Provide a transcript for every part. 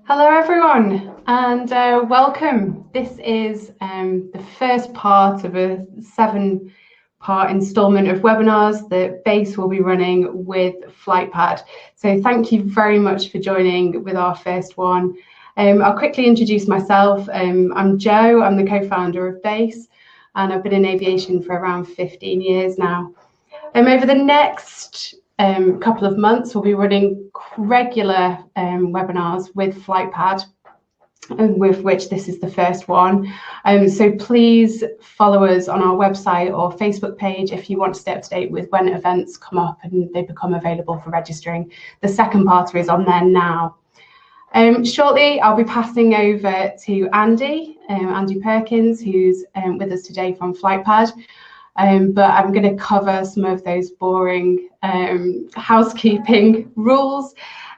Hello everyone and welcome. This is the first part of a 7-part instalment of webinars that BASE will be running with FlightPad. So thank you very much for joining with our first one. I'll quickly introduce myself. I'm Jo, I'm the co-founder of BASE, and I've been in aviation for around 15 years now. Over the next couple of months, we'll be running regular webinars with FlightPad, and with which this is the first one. So please follow us on our website or Facebook page if you want to stay up to date with when events come up and they become available for registering. The second part is on there now. Shortly, I'll be passing over to Andy Perkins, who's with us today from FlightPad. But I'm going to cover some of those boring housekeeping rules.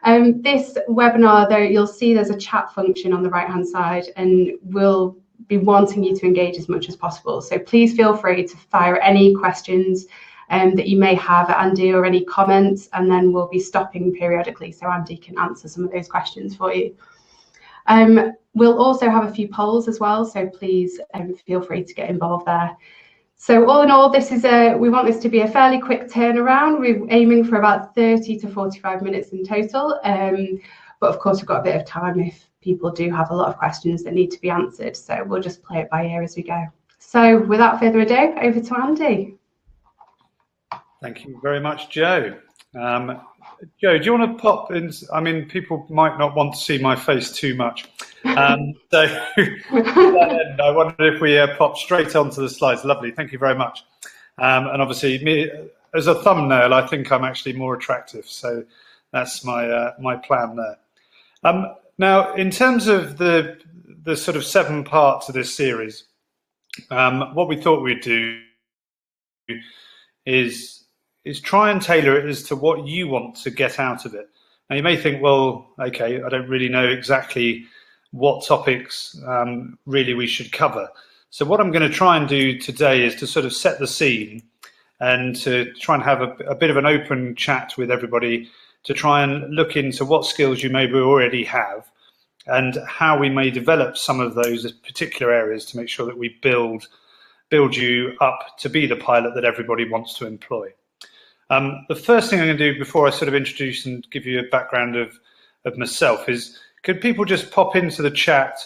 This webinar, though, you'll see there's a chat function on the right-hand side, and we'll be wanting you to engage as much as possible. So please feel free to fire any questions that you may have at Andy, or any comments, and then we'll be stopping periodically so Andy can answer some of those questions for you. We'll also have a few polls as well, so please feel free to get involved there. So all in all, we want this to be a fairly quick turnaround. We're aiming for about 30 to 45 minutes in total. But of course, we've got a bit of time if people do have a lot of questions that need to be answered. So we'll just play it by ear as we go. So without further ado, over to Andy. Thank you very much, Jo. Jo, do you want to pop in? I mean, people might not want to see my face too much. So I wondered if we pop straight onto the slides. Lovely, thank you very much. And obviously, me as a thumbnail, I think I'm actually more attractive. So that's my plan there. Now, in terms of the sort of 7 parts of this series, what we thought we'd do is try and tailor it as to what you want to get out of it. Now, you may think, well, okay, I don't really know exactly what topics really we should cover. So what I'm going to try and do today is to sort of set the scene and to try and have a bit of an open chat with everybody to try and look into what skills you maybe already have and how we may develop some of those particular areas to make sure that we build you up to be the pilot that everybody wants to employ. The first thing I'm going to do before I sort of introduce and give you a background of myself is, could people just pop into the chat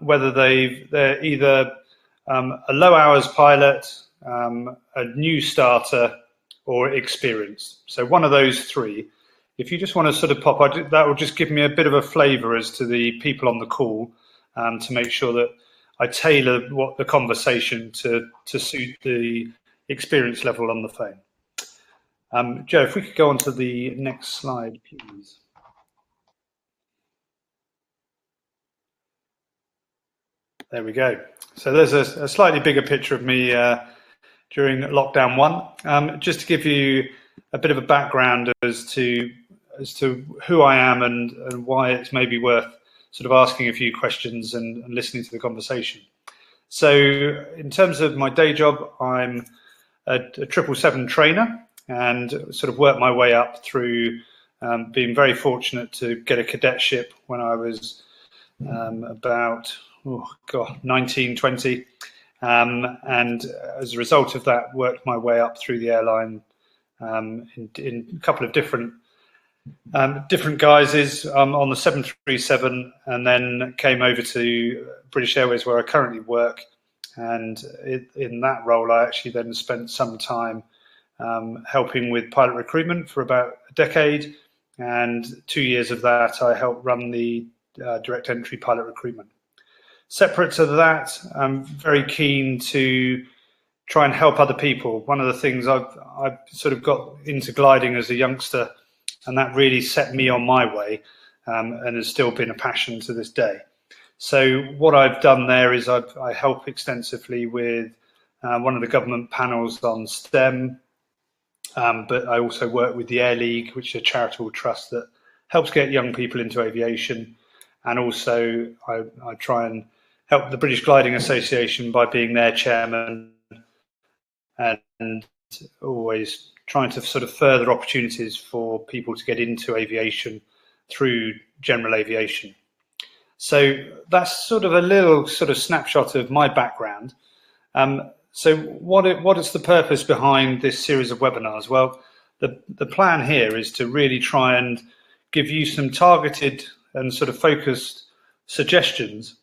whether they're either a low hours pilot, a new starter, or experienced. So one of those 3. If you just want to sort of pop, that will just give me a bit of a flavour as to the people on the call, to make sure that I tailor the conversation to suit the experience level on the phone. Jo, if we could go on to the next slide, please. There we go. So there's a slightly bigger picture of me during lockdown 1, just to give you a bit of a background as to who I am and why it's maybe worth sort of asking a few questions and listening to the conversation. So in terms of my day job, I'm a 777 trainer, and sort of worked my way up through being very fortunate to get a cadetship when I was about 19, 20, and as a result of that, worked my way up through the airline in a couple of different guises on the 737, and then came over to British Airways, where I currently work. And in that role, I actually then spent some time helping with pilot recruitment for about a decade, and 2 years of that I helped run the direct entry pilot recruitment. Separate to that, I'm very keen to try and help other people. One of the things I've sort of got into gliding as a youngster, and that really set me on my way, and has still been a passion to this day. So what I've done there is I help extensively with one of the government panels on STEM, but I also work with the Air League, which is a charitable trust that helps get young people into aviation. And also I try and help the British Gliding Association by being their chairman, and always trying to sort of further opportunities for people to get into aviation through general aviation. So that's sort of a little snapshot of my background. So what is the purpose behind this series of webinars? Well, the plan here is to really try and give you some targeted and sort of focused suggestions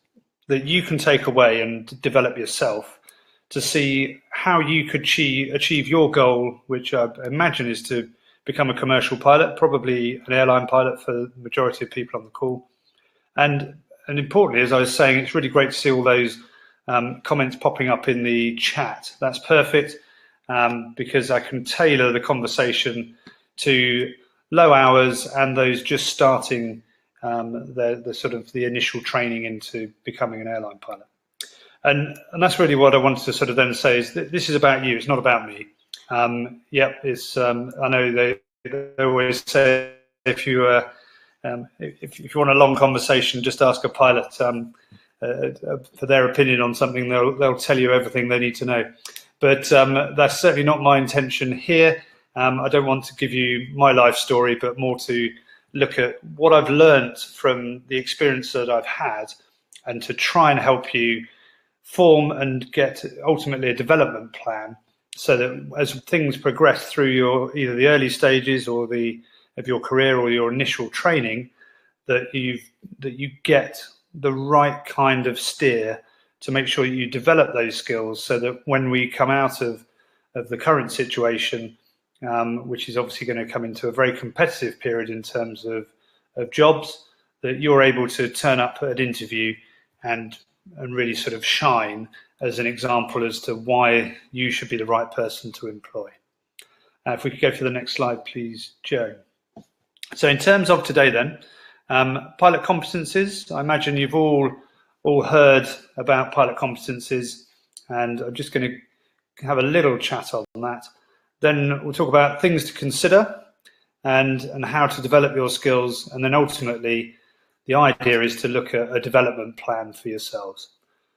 that you can take away and develop yourself to see how you could achieve your goal, which I imagine is to become a commercial pilot, probably an airline pilot for the majority of people on the call. And importantly, as I was saying, it's really great to see all those comments popping up in the chat. That's perfect, because I can tailor the conversation to low hours and those just starting the initial training into becoming an airline pilot. And that's really what I wanted to sort of then say is that this is about you. It's not about me. It's I know they always say if you want a long conversation, just ask a pilot for their opinion on something. They'll tell you everything they need to know. But that's certainly not my intention here. I don't want to give you my life story, but more to look at what I've learned from the experience that I've had, and to try and help you form and get ultimately a development plan, so that as things progress through either the early stages or of your career or your initial training, that you get the right kind of steer to make sure you develop those skills, so that when we come out of the current situation, which is obviously going to come into a very competitive period in terms of jobs, that you're able to turn up at an interview and really sort of shine as an example as to why you should be the right person to employ. If we could go to the next slide, please, Joe. So in terms of today then, pilot competencies, I imagine you've all heard about pilot competencies, and I'm just going to have a little chat on that. Then we'll talk about things to consider and how to develop your skills, and then ultimately the idea is to look at a development plan for yourselves.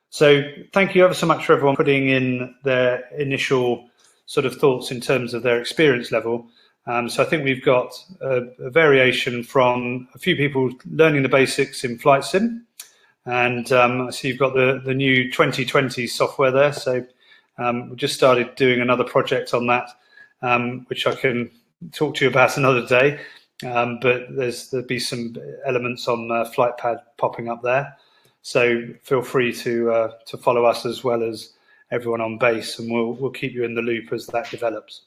So thank you ever so much for everyone putting in their initial sort of thoughts in terms of their experience level. So I think we've got a variation from a few people learning the basics in flight sim, and I see you've got the new 2020 software there. So we just started doing another project on that, which I can talk to you about another day. But there'll be some elements on FlightPad popping up there. So feel free to follow us as well as everyone on base, and we'll keep you in the loop as that develops.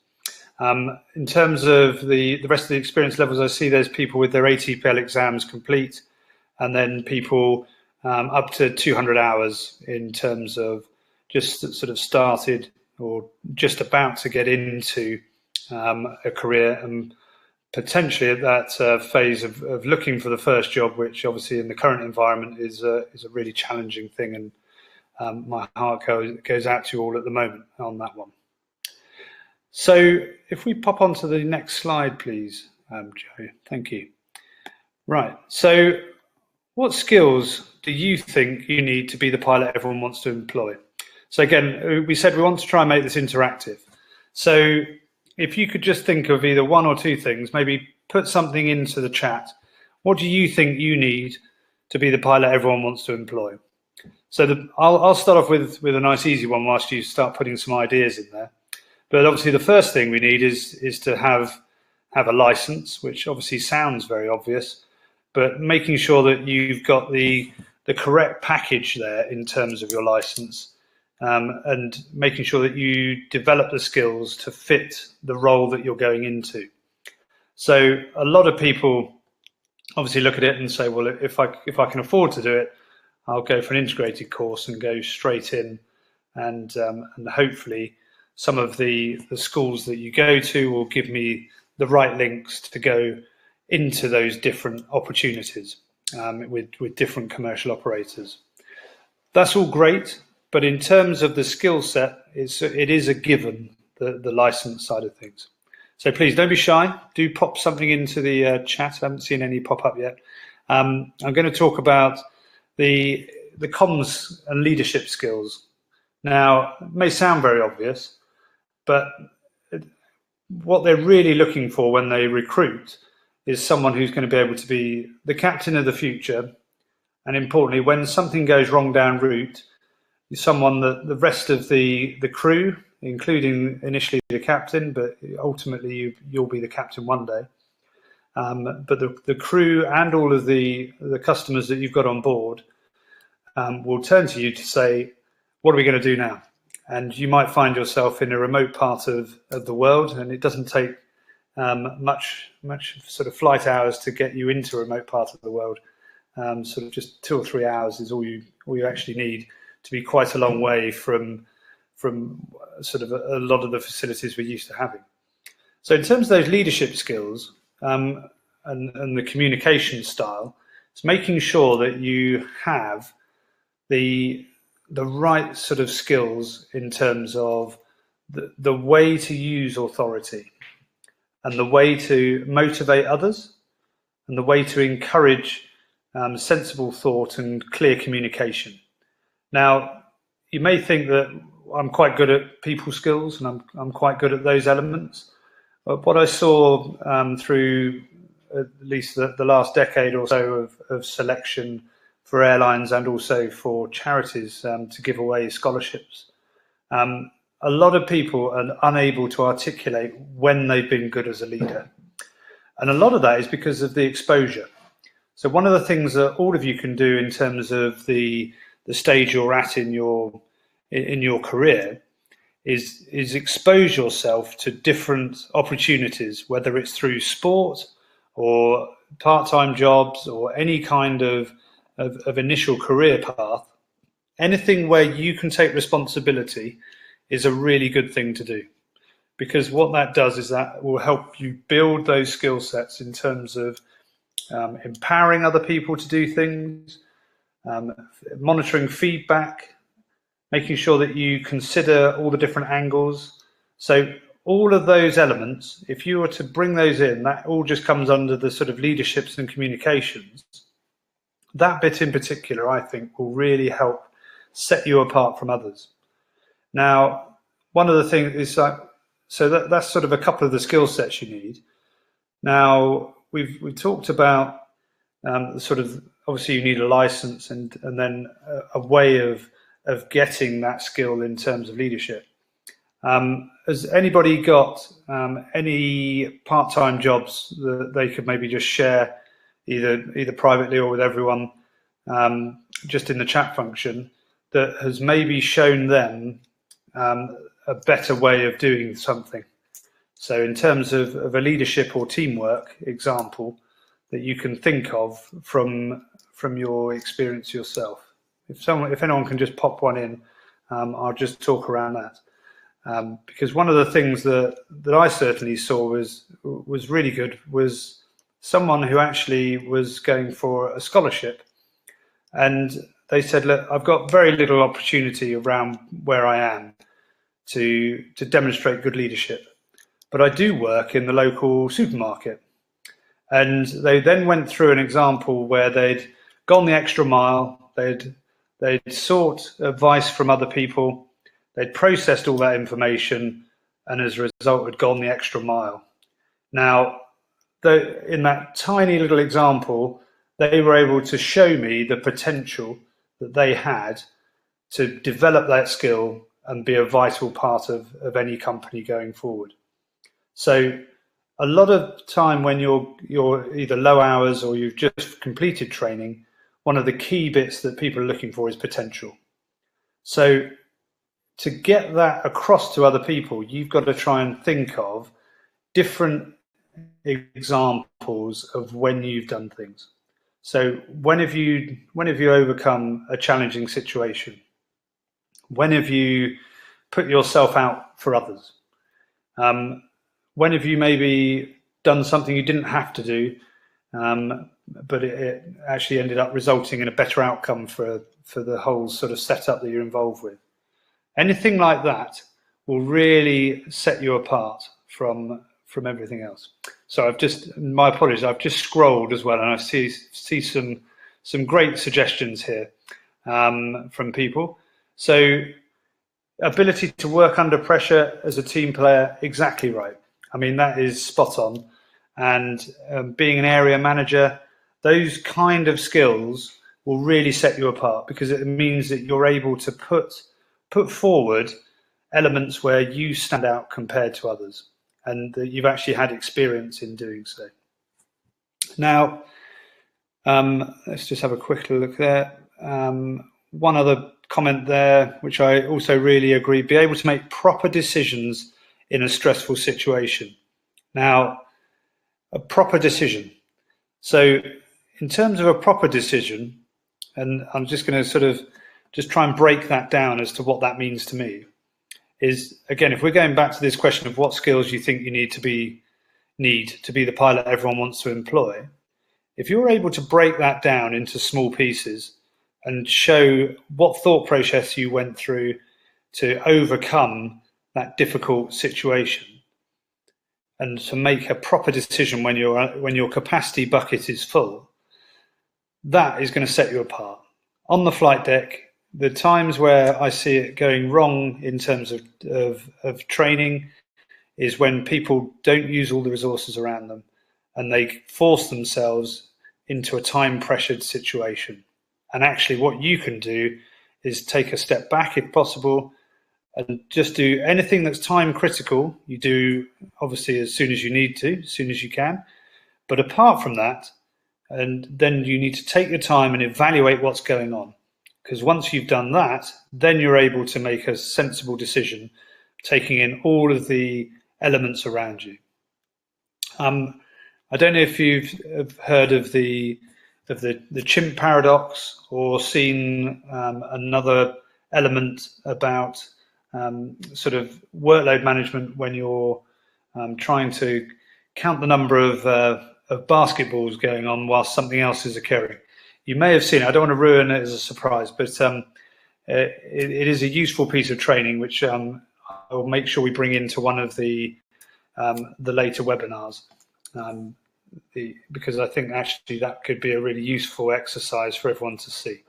In terms of the rest of the experience levels, I see there's people with their ATPL exams complete, and then people up to 200 hours in terms of just sort of started or just about to get into a career, and potentially at that phase of looking for the first job, which obviously in the current environment is a really challenging thing, and my heart goes out to you all at the moment on that one. So if we pop onto the next slide, please, Joe, thank you. Right, so what skills do you think you need to be the pilot everyone wants to employ? So again, we said we want to try and make this interactive. So if you could just think of either one or two things, maybe put something into the chat. What do you think you need to be the pilot everyone wants to employ? So I'll start off with a nice easy one whilst you start putting some ideas in there. But obviously the first thing we need is to have a license, which obviously sounds very obvious, but making sure that you've got the correct package there in terms of your license, and making sure that you develop the skills to fit the role that you're going into. So a lot of people obviously look at it and say, well, if I can afford to do it, I'll go for an integrated course and go straight in, and hopefully some of the schools that you go to will give me the right links to go into those different opportunities with different commercial operators. That's all great, but in terms of the skill set, it is a given, the license side of things. So please don't be shy. Do pop something into the chat. I haven't seen any pop up yet. I'm going to talk about the comms and leadership skills. Now, it may sound very obvious, but what they're really looking for when they recruit is someone who's going to be able to be the captain of the future, and importantly, when something goes wrong down route, someone that the rest of the crew, including initially the captain, but ultimately you'll be the captain one day. But the crew and all of the customers that you've got on board will turn to you to say, what are we going to do now? And you might find yourself in a remote part of the world, and it doesn't take much sort of flight hours to get you into a remote part of the world. Sort of just 2 or 3 hours is all you actually need to be quite a long way from sort of a lot of the facilities we're used to having. So in terms of those leadership skills and the communication style, it's making sure that you have the right sort of skills in terms of the way to use authority and the way to motivate others and the way to encourage sensible thought and clear communication. Now, you may think that I'm quite good at people skills and I'm quite good at those elements. But what I saw through at least the last decade or so of selection for airlines and also for charities to give away scholarships, a lot of people are unable to articulate when they've been good as a leader. And a lot of that is because of the exposure. So one of the things that all of you can do in terms of the stage you're at in your career is expose yourself to different opportunities, whether it's through sport or part-time jobs or any kind of initial career path. Anything where you can take responsibility is a really good thing to do, because what that does is that will help you build those skill sets in terms of empowering other people to do things, monitoring feedback, making sure that you consider all the different angles. So all of those elements, if you were to bring those in, that all just comes under the sort of leaderships and communications. That bit in particular, I think, will really help set you apart from others. Now, one of the things is that's sort of a couple of the skill sets you need. Now, we've talked about sort of, obviously you need a license and then a way of getting that skill in terms of leadership. Has anybody got any part-time jobs that they could maybe just share either privately or with everyone just in the chat function that has maybe shown them a better way of doing something? So in terms of a leadership or teamwork example that you can think of from your experience yourself. If anyone can just pop one in, I'll just talk around that. Because one of the things that I certainly saw was really good was someone who actually was going for a scholarship, and they said, look, I've got very little opportunity around where I am to demonstrate good leadership, but I do work in the local supermarket. And they then went through an example where they'd gone the extra mile, they'd sought advice from other people, they'd processed all that information, and as a result had gone the extra mile. Now, in that tiny little example, they were able to show me the potential that they had to develop that skill and be a vital part of any company going forward. So a lot of time when you're either low hours or you've just completed training, one of the key bits that people are looking for is potential. So to get that across to other people, you've got to try and think of different examples of when you've done things. So when have you overcome a challenging situation? When have you put yourself out for others? When have you maybe done something you didn't have to do, but it actually ended up resulting in a better outcome for the whole sort of setup that you're involved with? Anything like that will really set you apart from everything else. So my apologies, I've just scrolled as well, and I see some great suggestions here from people. So ability to work under pressure as a team player, exactly right. I mean, that is spot on. and being an area manager, those kind of skills will really set you apart, because it means that you're able to put forward elements where you stand out compared to others, and that you've actually had experience in doing so. Now, let's just have a quick look there. One other comment there, which I also really agree, be able to make proper decisions in a stressful situation. Now, a proper decision. So in terms of a proper decision, and I'm just going to sort of just try and break that down as to what that means to me, is, again, if we're going back to this question of what skills you think you need to be the pilot everyone wants to employ, if you're able to break that down into small pieces and show what thought process you went through to overcome that difficult situation, and to make a proper decision when your capacity bucket is full, that is going to set you apart. On the flight deck, the times where I see it going wrong in terms of training is when people don't use all the resources around them, and they force themselves into a time-pressured situation. And actually what you can do is take a step back if possible, and just do anything that's time critical. You do obviously as soon as you need to, as soon as you can. But apart from that, and then you need to take your time and evaluate what's going on. Because once you've done that, then you're able to make a sensible decision, taking in all of the elements around you. I don't know if you've heard of the chimp paradox, or seen another element about sort of workload management when you're trying to count the number of basketballs going on whilst something else is occurring. You may have seen it. I don't want to ruin it as a surprise, but it is a useful piece of training, which I'll make sure we bring into one of the later webinars, because I think actually that could be a really useful exercise for everyone to see.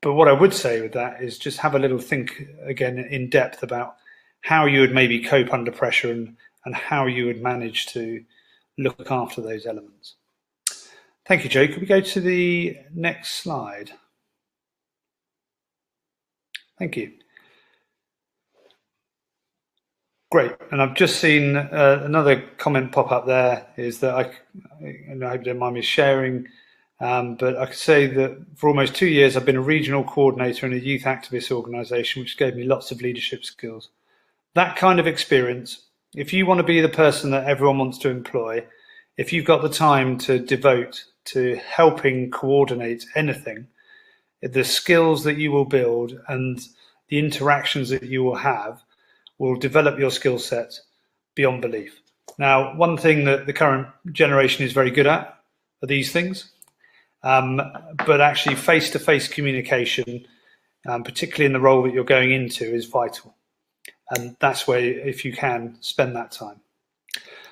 But what I would say with that is just have a little think again in depth about how you would maybe cope under pressure, and how you would manage to look after those elements. Thank you, Joe. Could we go to the next slide? Thank you. Great. And I've just seen another comment pop up there, is that I hope you don't mind me sharing, but I could say that for almost 2 years, I've been a regional coordinator in a youth activist organisation, which gave me lots of leadership skills. That kind of experience, if you want to be the person that everyone wants to employ, if you've got the time to devote to helping coordinate anything, the skills that you will build and the interactions that you will have will develop your skill set beyond belief. Now, one thing that the current generation is very good at are these things, but actually face-to-face communication, particularly in the role that you're going into, is vital. And that's where, if you can, spend that time.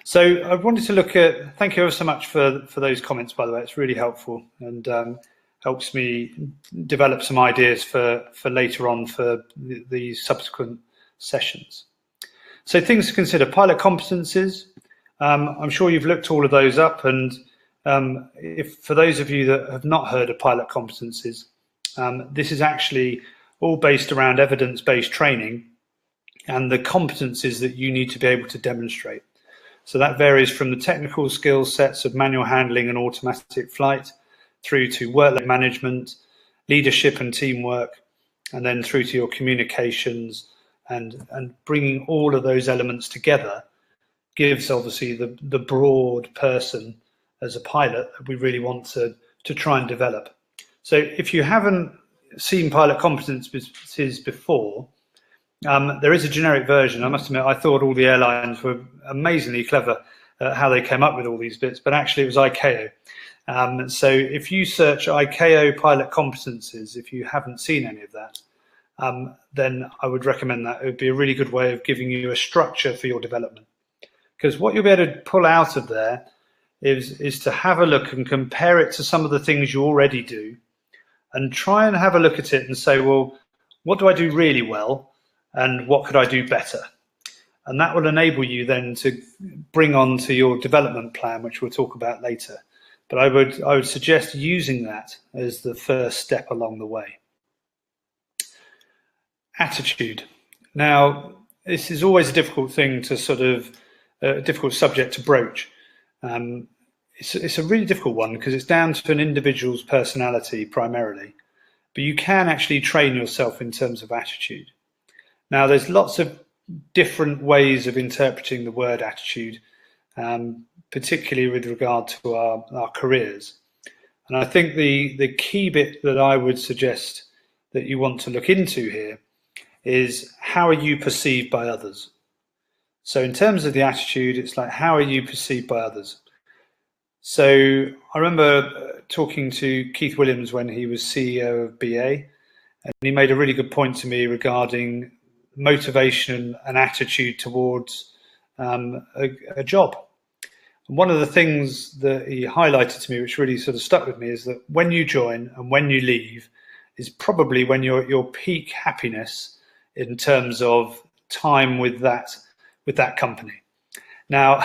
So I wanted to look at, thank you ever so much for those comments, by the way. It's really helpful, and helps me develop some ideas for later on for the subsequent sessions. So things to consider: pilot competencies. I'm sure you've looked all of those up, and if for those of you that have not heard of pilot competencies, this is actually all based around evidence-based training and the competencies that you need to be able to demonstrate. So that varies from the technical skill sets of manual handling and automatic flight, through to workload management, leadership and teamwork, and then through to your communications, and bringing all of those elements together gives obviously the broad person as a pilot that we really want to try and develop. So if you haven't seen pilot competencies before, there is a generic version. I must admit, I thought all the airlines were amazingly clever at how they came up with all these bits, but actually it was ICAO. So if you search ICAO pilot competencies, if you haven't seen any of that, then I would recommend that. It would be a really good way of giving you a structure for your development. Because what you'll be able to pull out of there is to have a look and compare it to some of the things you already do, and try and have a look at it and say, well, what do I do really well, and what could I do better? And that will enable you then to bring on to your development plan, which we'll talk about later. But I would suggest using that as the first step along the way. Attitude. Now, this is always a difficult thing to a difficult subject to broach. It's a really difficult one because it's down to an individual's personality primarily, but you can actually train yourself in terms of attitude. Now, there's lots of different ways of interpreting the word attitude, particularly with regard to our careers. And I think the key bit that I would suggest that you want to look into here is, how are you perceived by others? So in terms of the attitude, it's like, how are you perceived by others? So I remember talking to Keith Williams when he was CEO of BA, and he made a really good point to me regarding motivation and attitude towards a job. And one of the things that he highlighted to me, which really sort of stuck with me, is that when you join and when you leave is probably when you're at your peak happiness in terms of time with that company. Now,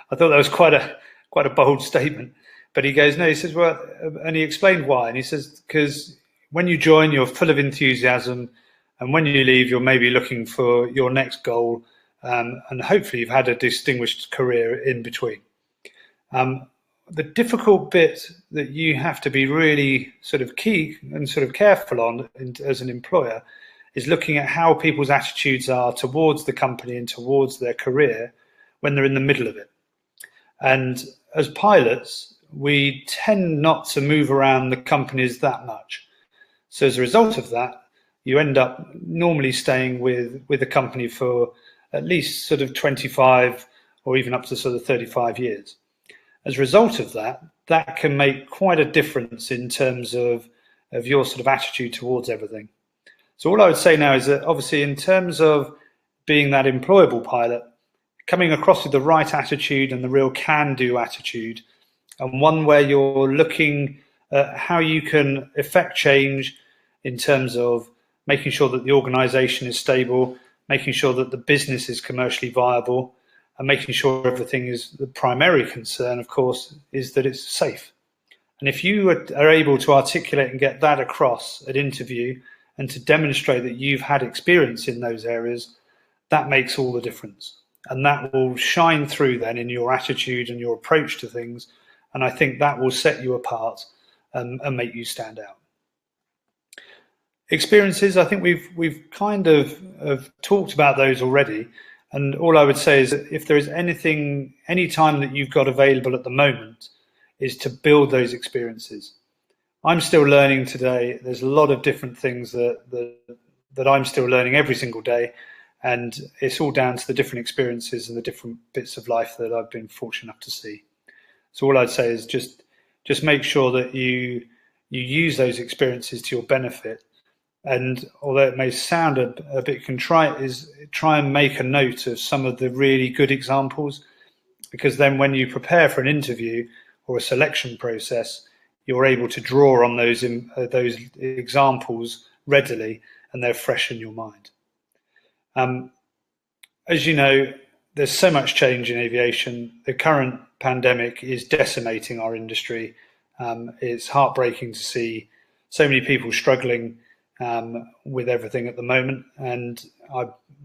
I thought that was quite a bold statement, but he goes, no, he says, well, and he explained why. And he says, because when you join, you're full of enthusiasm, and when you leave, you're maybe looking for your next goal, and hopefully you've had a distinguished career in between. The difficult bit that you have to be really sort of key and sort of careful on as an employer is looking at how people's attitudes are towards the company and towards their career when they're in the middle of it. And as pilots, we tend not to move around the companies that much. So as a result of that, you end up normally staying with a company for at least sort of 25 or even up to sort of 35 years. As a result of that, that can make quite a difference in terms of your sort of attitude towards everything. So all I would say now is that obviously in terms of being that employable pilot, coming across with the right attitude and the real can-do attitude, and one where you're looking at how you can effect change in terms of making sure that the organization is stable, making sure that the business is commercially viable, and making sure everything is, the primary concern, of course, is that it's safe. And if you are able to articulate and get that across at interview and to demonstrate that you've had experience in those areas, that makes all the difference. And that will shine through then in your attitude and your approach to things. And I think that will set you apart and make you stand out. Experiences, I think we've kind of talked about those already. And all I would say is that if there is any time that you've got available at the moment, is to build those experiences. I'm still learning today. There's a lot of different things that I'm still learning every single day. And it's all down to the different experiences and the different bits of life that I've been fortunate enough to see. So all I'd say is just make sure that you use those experiences to your benefit. And although it may sound a bit contrite, is try and make a note of some of the really good examples, because then when you prepare for an interview or a selection process, you're able to draw on those examples readily, and they're fresh in your mind. As you know, there's so much change in aviation. The current pandemic is decimating our industry. It's heartbreaking to see so many people struggling with everything at the moment, and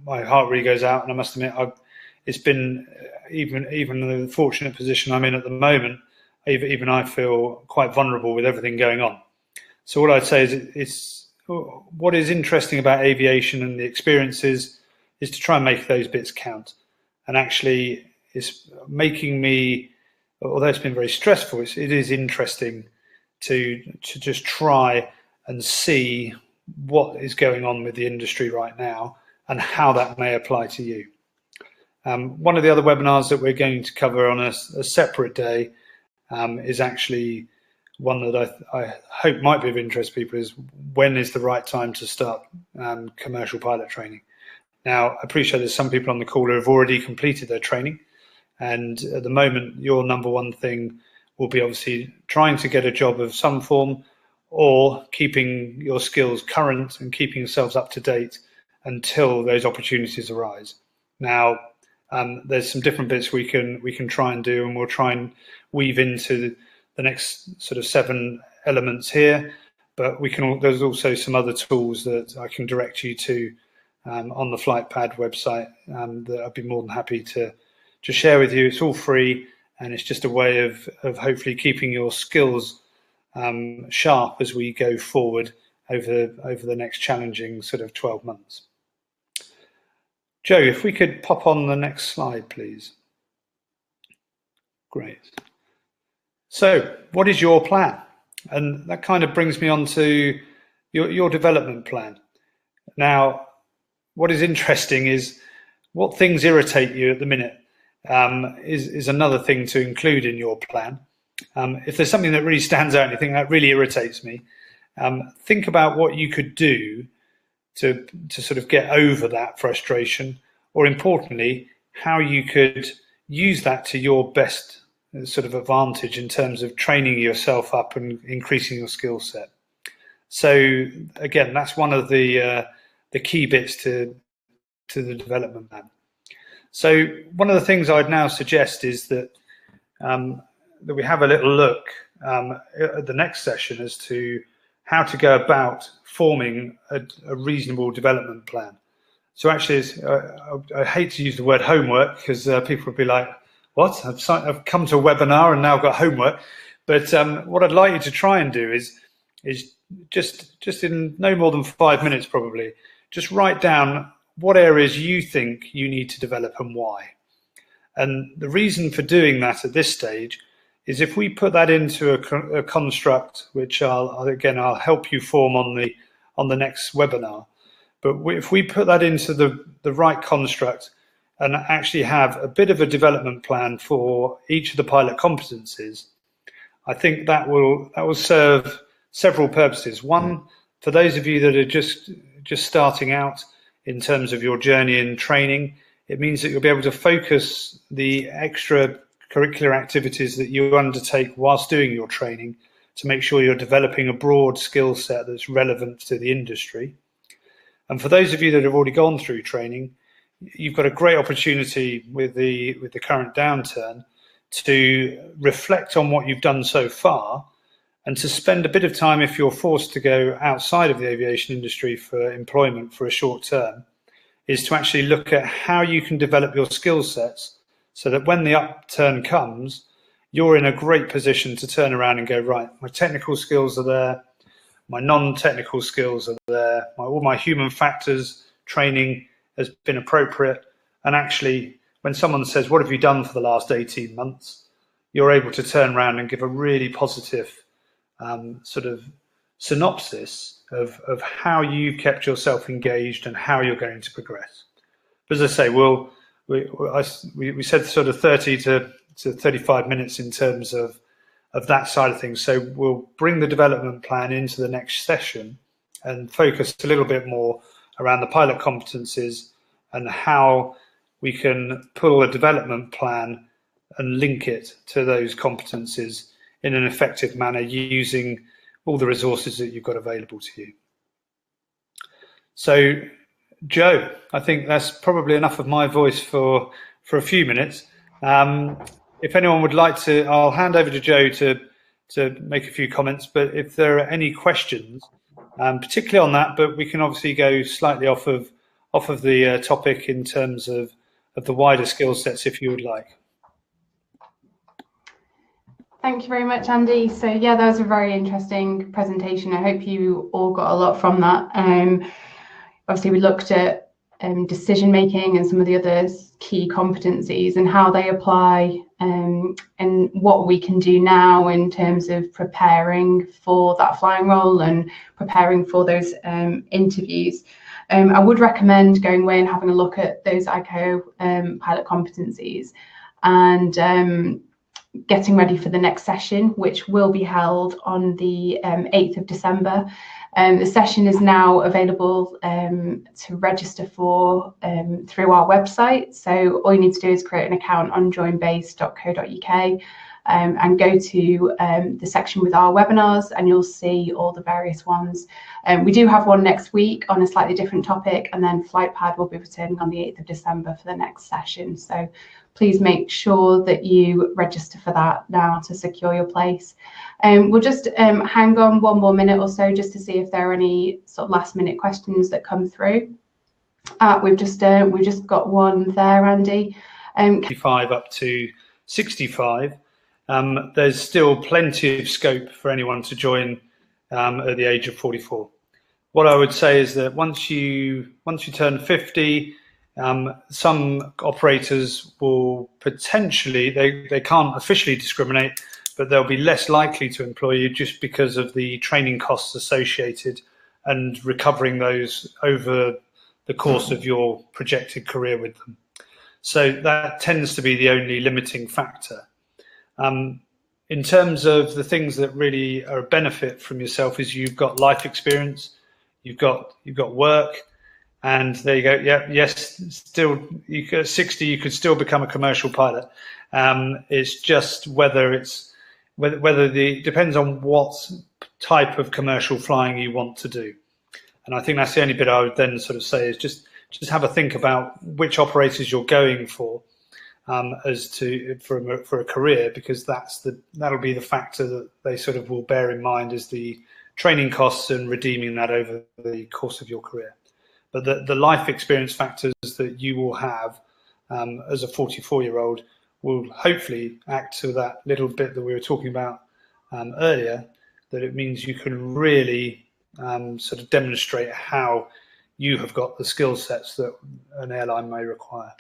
my heart really goes out. And I must admit, it's been even the fortunate position I'm in at the moment. Even I feel quite vulnerable with everything going on. So all I'd say is what is interesting about aviation and the experiences is to try and make those bits count. And actually, it's making me, although it's been very stressful, it is interesting to just try and see what is going on with the industry right now and how that may apply to you. One of the other webinars that we're going to cover on a separate day is actually one that I hope might be of interest to people, is when is the right time to start commercial pilot training. Now, I appreciate there's some people on the call who have already completed their training, and at the moment your number one thing will be obviously trying to get a job of some form, or keeping your skills current and keeping yourselves up to date until those opportunities arise. Now, there's some different bits we can try and do, and we'll try and weave into the next sort of 7 elements here. But there's also some other tools that I can direct you to on the FlightPad website that I'd be more than happy to share with you. It's all free, and it's just a way of hopefully keeping your skills sharp as we go forward over the next challenging sort of 12 months. Joe, if we could pop on the next slide, please. Great. So what is your plan? And that kind of brings me on to your development plan. Now, what is interesting is what things irritate you at the minute is another thing to include in your plan. If there's something that really stands out and you think that really irritates me, think about what you could do to sort of get over that frustration, or importantly, how you could use that to your best sort of advantage in terms of training yourself up and increasing your skill set. So again, that's one of the key bits to the development plan. So one of the things I'd now suggest is that that we have a little look at the next session as to how to go about forming a reasonable development plan. So actually, I hate to use the word homework, because people would be like, what? I've come to a webinar and now I've got homework. But what I'd like you to try and do is just in no more than 5 minutes probably, just write down what areas you think you need to develop and why. And the reason for doing that at this stage is if we put that into a construct, which I'll help you form on the next webinar. But if we put that into the right construct and actually have a bit of a development plan for each of the pilot competencies, I think that will serve several purposes. One, for those of you that are just starting out in terms of your journey in training, it means that you'll be able to focus the extracurricular activities that you undertake whilst doing your training to make sure you're developing a broad skill set that's relevant to the industry. And for those of you that have already gone through training, you've got a great opportunity with the current downturn to reflect on what you've done so far, and to spend a bit of time, if you're forced to go outside of the aviation industry for employment for a short term, is to actually look at how you can develop your skill sets so that when the upturn comes, you're in a great position to turn around and go, right, my technical skills are there, my non-technical skills are there, all my human factors training has been appropriate. And actually, when someone says, what have you done for the last 18 months? You're able to turn around and give a really positive sort of synopsis of how you've kept yourself engaged and how you're going to progress. But as I say, we said sort of 30 to 35 minutes in terms of that side of things. So we'll bring the development plan into the next session and focus a little bit more around the pilot competencies and how we can pull a development plan and link it to those competencies in an effective manner using all the resources that you've got available to you. So, Joe, I think that's probably enough of my voice for a few minutes. If anyone would like to, I'll hand over to Joe to make a few comments, but if there are any questions, particularly on that, but we can obviously go slightly off of the topic in terms of the wider skill sets if you would like. Thank you very much, Andy. So yeah, that was a very interesting presentation. I hope you all got a lot from that. Obviously, we looked at decision making and some of the other key competencies and how they apply, and what we can do now in terms of preparing for that flying role and preparing for those interviews. I would recommend going away and having a look at those ICAO pilot competencies, and getting ready for the next session, which will be held on the 8th of December. The session is now available to register for through our website. So all you need to do is create an account on joinbase.co.uk and go to the section with our webinars, and you'll see all the various ones. We do have one next week on a slightly different topic, and then FlightPad will be returning on the 8th of December for the next session. So please make sure that you register for that now to secure your place. We'll just hang on one more minute or so just to see if there are any sort of last minute questions that come through. We've just got one there, Andy. 55 up to 65. There's still plenty of scope for anyone to join at the age of 44. What I would say is that once you turn 50, some operators will potentially, they can't officially discriminate, but they'll be less likely to employ you just because of the training costs associated and recovering those over the course of your projected career with them. So that tends to be the only limiting factor. In terms of the things that really are a benefit from yourself is you've got life experience, you've got work, and there you go. Yeah, yes, still, at 60 you could still become a commercial pilot. It's just depends on what type of commercial flying you want to do. And I think that's the only bit I would then sort of say is just have a think about which operators you're going for. For a career, because that'll be the factor that they sort of will bear in mind, is the training costs and redeeming that over the course of your career. But the life experience factors that you will have as a 44-year-old will hopefully act to that little bit that we were talking about earlier, that it means you can really sort of demonstrate how you have got the skill sets that an airline may require.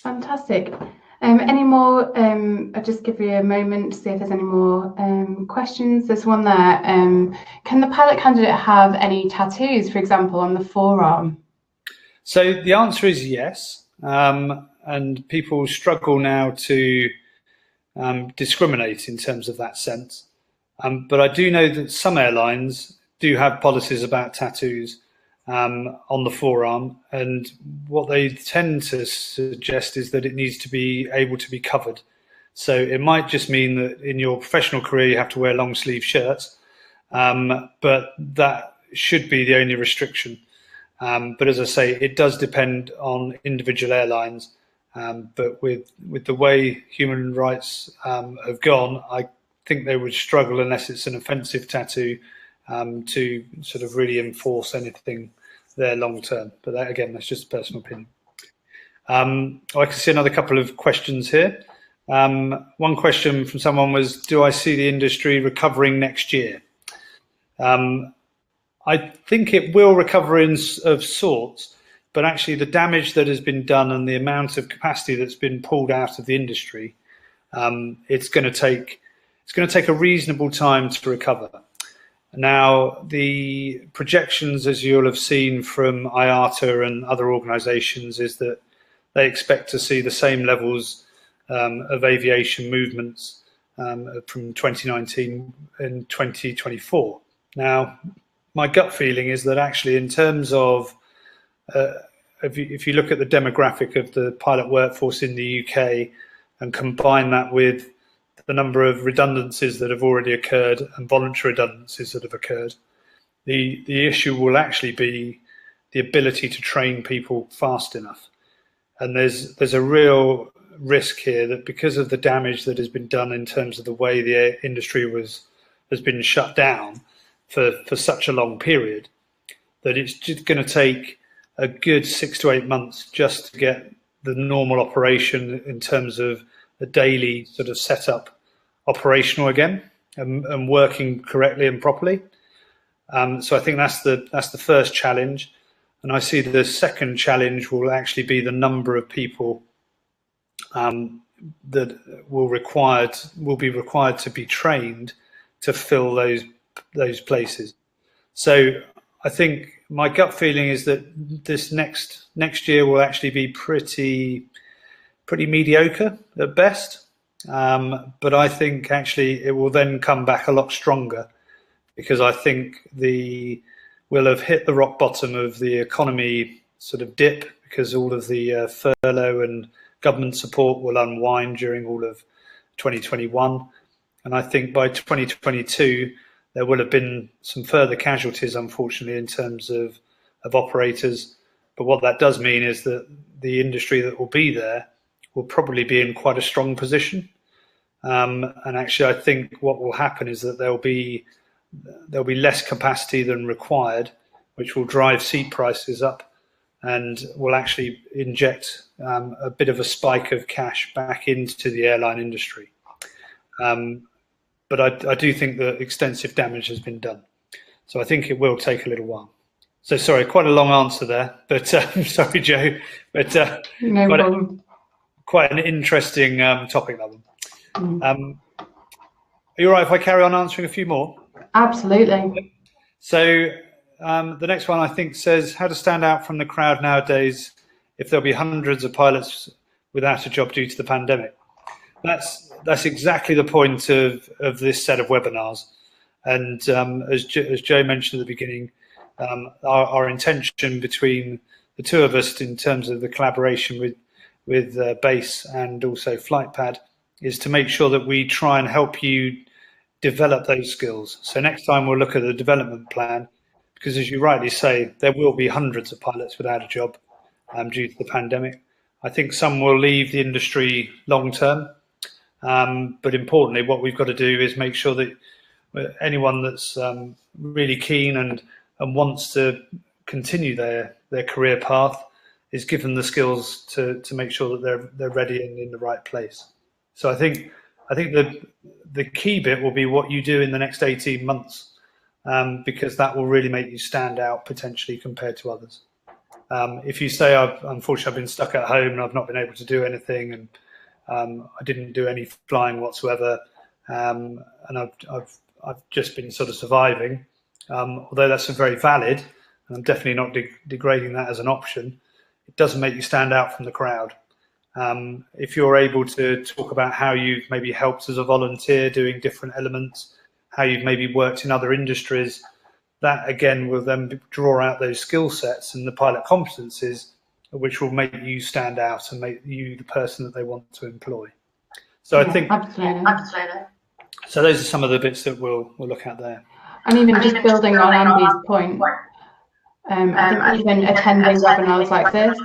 Fantastic. Any more? I'll just give you a moment to see if there's any more questions. There's one there. Can the pilot candidate have any tattoos, for example, on the forearm? So the answer is yes. And people struggle now to discriminate in terms of that sense. But I do know that some airlines do have policies about tattoos on the forearm, and what they tend to suggest is that it needs to be able to be covered. So it might just mean that in your professional career you have to wear long sleeve shirts, but that should be the only restriction. But as I say, it does depend on individual airlines. But with the way human rights have gone, I think they would struggle unless it's an offensive tattoo to sort of really enforce anything there long term. But that, again, that's just a personal opinion. I can see another couple of questions here. One question from someone was, do I see the industry recovering next year? I think it will recover of sorts, but actually the damage that has been done and the amount of capacity that's been pulled out of the industry, it's going to take a reasonable time to recover. Now, the projections, as you'll have seen from IATA and other organisations, is that they expect to see the same levels of aviation movements from 2019 in 2024. Now, my gut feeling is that actually, in terms of if you look at the demographic of the pilot workforce in the UK and combine that with the number of redundancies that have already occurred and voluntary redundancies that have occurred, the issue will actually be the ability to train people fast enough. And there's a real risk here that because of the damage that has been done in terms of the way the industry has been shut down for such a long period, that it's just going to take a good 6 to 8 months just to get the normal operation in terms of a daily sort of setup operational again and working correctly and properly. So I think that's the first challenge, and I see the second challenge will actually be the number of people that will be required to be trained to fill those places. So I think my gut feeling is that this next year will actually be pretty pretty mediocre at best. But I think actually it will then come back a lot stronger, because I think we'll have hit the rock bottom of the economy sort of dip, because all of the furlough and government support will unwind during all of 2021. And I think by 2022, there will have been some further casualties, unfortunately, in terms of operators. But what that does mean is that the industry that will be there will probably be in quite a strong position. And actually, I think what will happen is that there'll be less capacity than required, which will drive seat prices up and will actually inject a bit of a spike of cash back into the airline industry. But I do think that extensive damage has been done. So I think it will take a little while. So sorry, quite a long answer there, but sorry, Joe, but no problem. Quite an interesting topic, that one. Are you all right if I carry on answering a few more? Absolutely. So the next one I think says how to stand out from the crowd nowadays if there'll be hundreds of pilots without a job due to the pandemic. That's exactly the point of this set of webinars. And as Joe mentioned at the beginning, our intention between the two of us in terms of the collaboration with Base and also FlightPad is to make sure that we try and help you develop those skills. So next time we'll look at the development plan, because as you rightly say, there will be hundreds of pilots without a job due to the pandemic. I think some will leave the industry long term, but importantly, what we've got to do is make sure that anyone that's really keen and wants to continue their career path is given the skills to make sure that they're ready and in the right place. So I think the key bit will be what you do in the next 18 months, because that will really make you stand out potentially compared to others. If you say, unfortunately, I've been stuck at home and I've not been able to do anything, and I didn't do any flying whatsoever, and I've just been sort of surviving, although that's very valid, and I'm definitely not degrading that as an option, it doesn't make you stand out from the crowd. If you're able to talk about how you've maybe helped as a volunteer doing different elements, how you've maybe worked in other industries, that again will then draw out those skill sets and the pilot competencies, which will make you stand out and make you the person that they want to employ. So I think absolutely. So those are some of the bits that we'll look at there. And even just building on Andy's point, I think even attending webinars like this,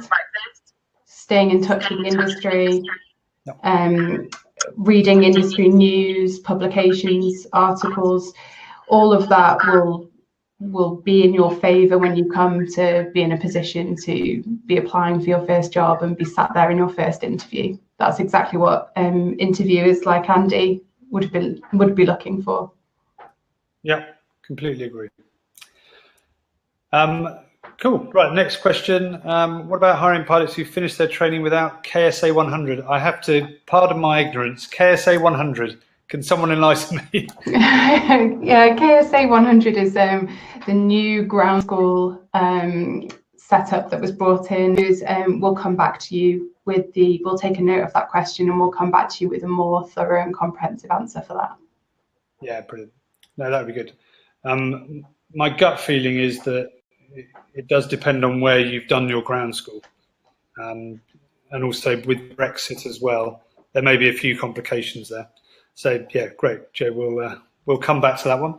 staying in touch with the industry, reading industry news, publications, articles, all of that will be in your favour when you come to be in a position to be applying for your first job and be sat there in your first interview. That's exactly what interviewers like Andy would be looking for. Yeah, completely agree. Cool. Right, next question. What about hiring pilots who finished their training without KSA 100? I have to pardon my ignorance. KSA 100. Can someone enlighten me? Yeah, KSA 100 is the new ground school setup that was brought in. We'll come back to you with we'll take a note of that question and we'll come back to you with a more thorough and comprehensive answer for that. Yeah, brilliant. No, that would be good. My gut feeling is that it does depend on where you've done your ground school, and also with Brexit as well, there may be a few complications there. So yeah, great, Joe. We'll come back to that one.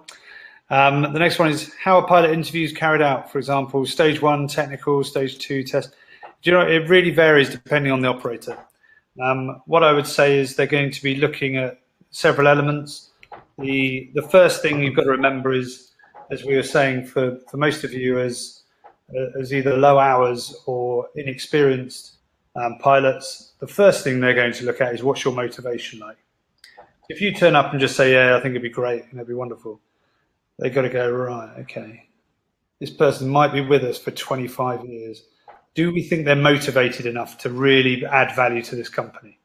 The next one is how are pilot interviews carried out? For example, stage 1 technical, stage 2 test. Do you know, it really varies depending on the operator. What I would say is they're going to be looking at several elements. The first thing you've got to remember is, as we were saying, for most of you as either low hours or inexperienced pilots, the first thing they're going to look at is what's your motivation like. If you turn up and just say, yeah, I think it'd be great and it'd be wonderful, they've got to go, right, okay, this person might be with us for 25 years. Do we think they're motivated enough to really add value to this company?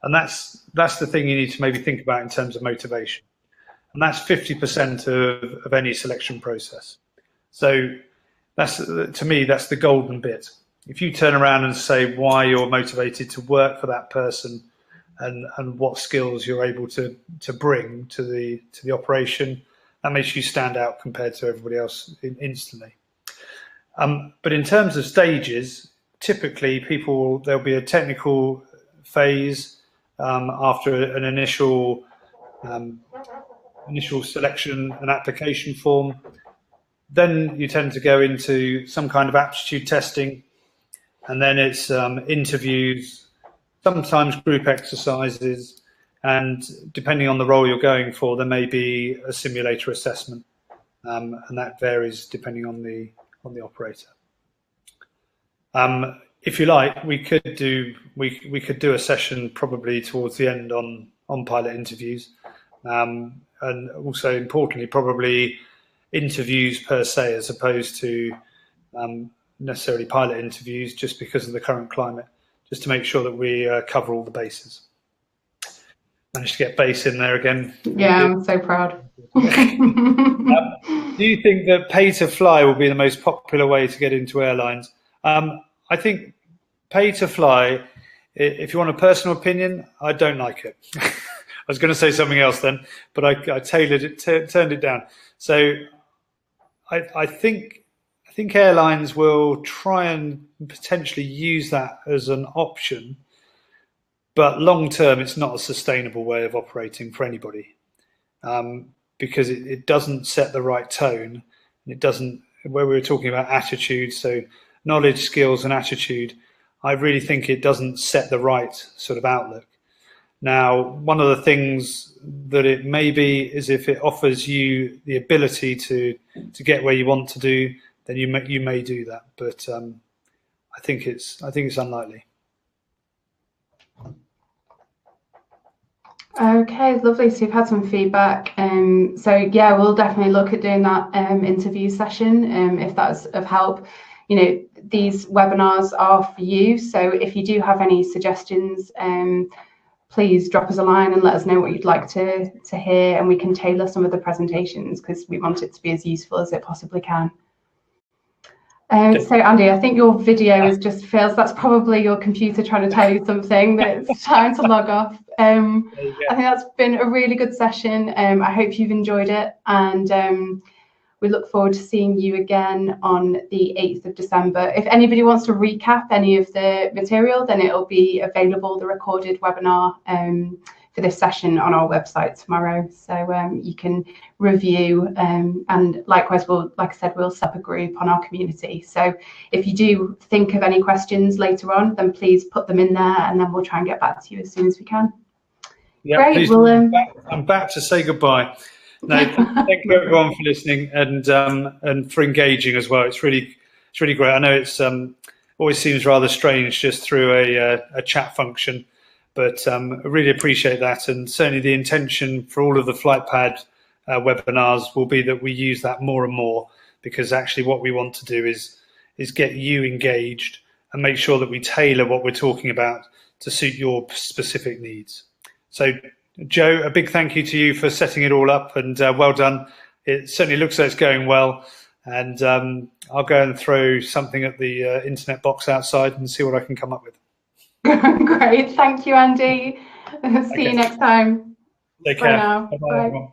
And that's the thing you need to maybe think about in terms of motivation. And that's 50% of any selection process. So that's, to me, that's the golden bit. if you turn around and say why you're motivated to work for that person and what skills you're able to bring to the operation, that makes you stand out compared to everybody else instantly. But in terms of stages, typically there'll be a technical phase after an initial selection and application form. Then you tend to go into some kind of aptitude testing, and then it's interviews, sometimes group exercises, and depending on the role you're going for, there may be a simulator assessment, and that varies depending on the operator. If you like, we could do a session probably towards the end on pilot interviews, and also importantly, probably interviews per se, as opposed to necessarily pilot interviews, just because of the current climate, just to make sure that we cover all the bases. Managed to get base in there again. Yeah, I'm so proud. Do you think that pay to fly will be the most popular way to get into airlines? I think pay to fly, if you want a personal opinion, I don't like it. I was going to say something else then, but I tailored it, turned it down. So I think airlines will try and potentially use that as an option, but long term, it's not a sustainable way of operating for anybody, because it doesn't set the right tone. It doesn't, where we were talking about attitude, so knowledge, skills, and attitude, I really think it doesn't set the right sort of outlook. Now, one of the things that it may be is if it offers you the ability to get where you want to do, then you may do that. But I think it's unlikely. Okay, lovely. So you've had some feedback. So yeah, we'll definitely look at doing that interview session if that's of help. You know, these webinars are for you. So if you do have any suggestions, please drop us a line and let us know what you'd like to hear, and we can tailor some of the presentations because we want it to be as useful as it possibly can. So Andy, I think your video is just fails. That's probably your computer trying to tell you something that it's time to log off. I think that's been a really good session. I hope you've enjoyed it, and we look forward to seeing you again on the 8th of December. If anybody wants to recap any of the material, then it'll be available, the recorded webinar for this session, on our website tomorrow. So you can review, and likewise, like I said, we'll set up a group on our community. So if you do think of any questions later on, then please put them in there, and then we'll try and get back to you as soon as we can. Yeah, great. Well, I'm back to say goodbye. No, thank you everyone for listening and for engaging as well. It's really great. I know it's always seems rather strange just through a chat function, but I really appreciate that. And certainly the intention for all of the FlightPad webinars will be that we use that more and more, because actually what we want to do is get you engaged and make sure that we tailor what we're talking about to suit your specific needs. So Joe, a big thank you to you for setting it all up, and well done. It certainly looks like it's going well, and I'll go and throw something at the internet box outside and see what I can come up with. Great, thank you, Andy. See you next time. Take care. Bye now. Bye-bye, everyone.